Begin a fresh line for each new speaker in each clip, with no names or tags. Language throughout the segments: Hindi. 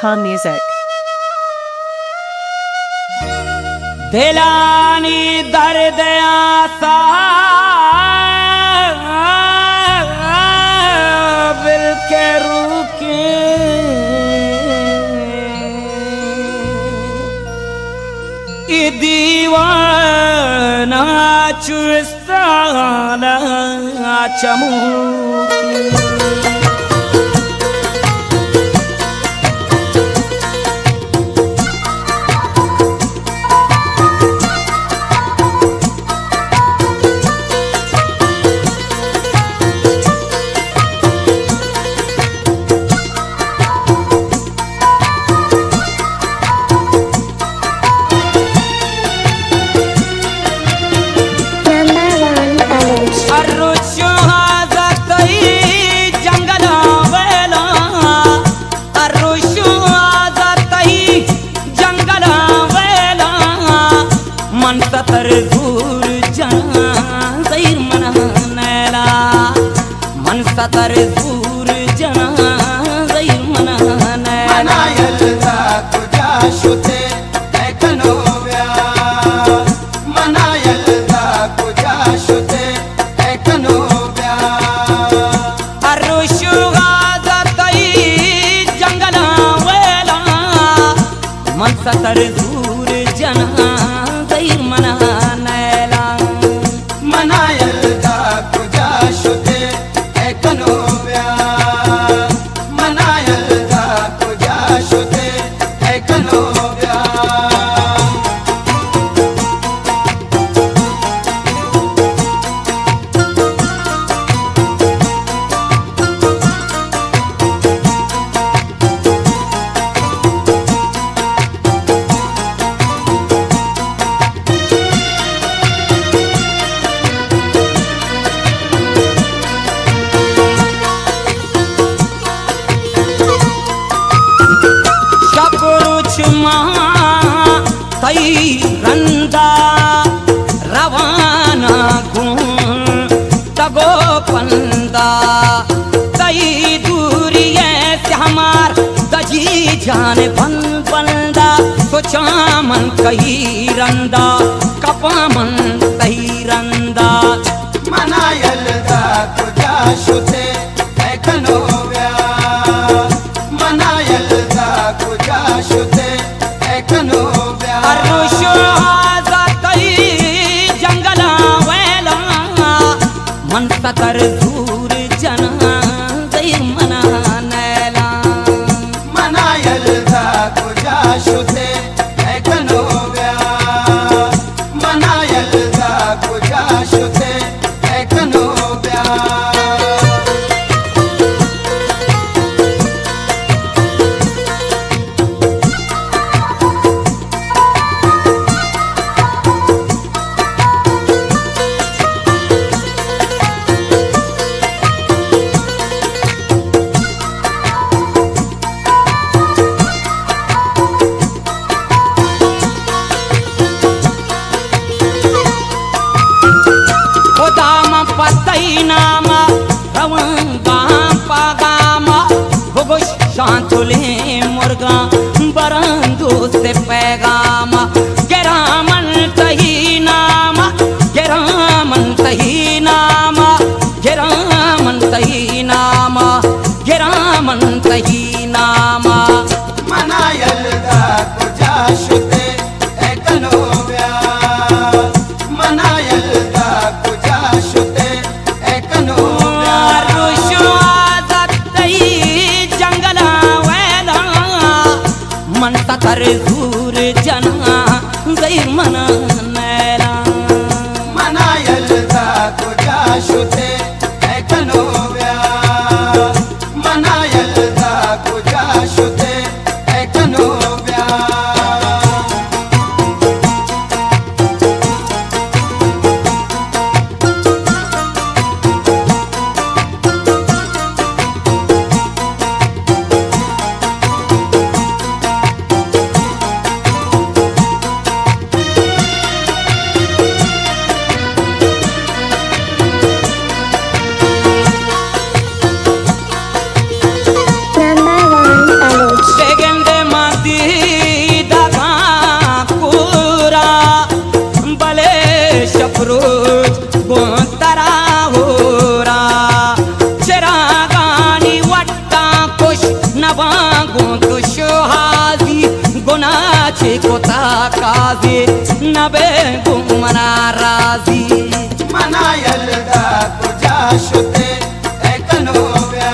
Calm Music.
दिलानी दर्द आसा बिल के रुके ई दीवाना चुस्ताना चमूके सतर दूर जना सैर मन नैला मन सतर दूर जना सैर मन नैला
यलदा तुझा शुते ऐकनो व्या मना यलदा तुझा शुते ऐकनो व्या
अरुशुगा जातई जंगला वेला मन सतर दूर जना मना नैला
मना यलदा तुझा शुते ऐकनो व्या मना यलदा तुझा शुते ऐकनो व्या
तई रंदा रवाना गुण तगो पंदा तई दूरी से हमार दजी जाने बन बंदा सोचा मन कही रंदा कपा मन तही रंदा
मना यलदा तुझा शुते ऐकनो व्या मना यलदा तुझा शुते ऐकनो जंगला वेला मन सतर दूर जना सैर मना नैला मना यलदा तुझा शुते ऐकनो व्या मना यलदा तुझा शुते ऐकनो व्या
पतई नामा रवंगा पागामा भुगुश शांतुले मुर्गा बरंदो से पैगामा गेरामन तही नामा गेरामन तही नामा गेरामन तही नामा गेरामन तही नामा
मना यलदा तुझा शुते ऐकनो व्या मना यलदा तुझा शुते ऐकनो व्या
जंगला वेला मन सतर दूर जना सैर मना नैला
मना यलदा तुझा शुते ऐकनो व्या मना यलदा तुझा शुते ऐकनो व्या
दुशोहाजी गुनाचे कोता काजी नबे गुमना राजी
मनायल दा तुझ्या शुते ऐकनोव्या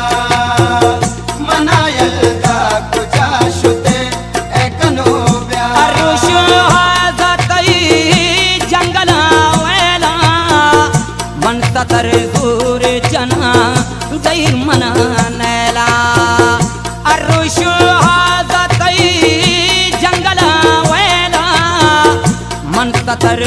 मनायल दा तुझ्या शुते ऐकनोव्या
अरुशोहाजतई जंगला वेला मनता तर दूर जना जैर मना नैला अरुशोहाजतई जंगला वेला मनता तर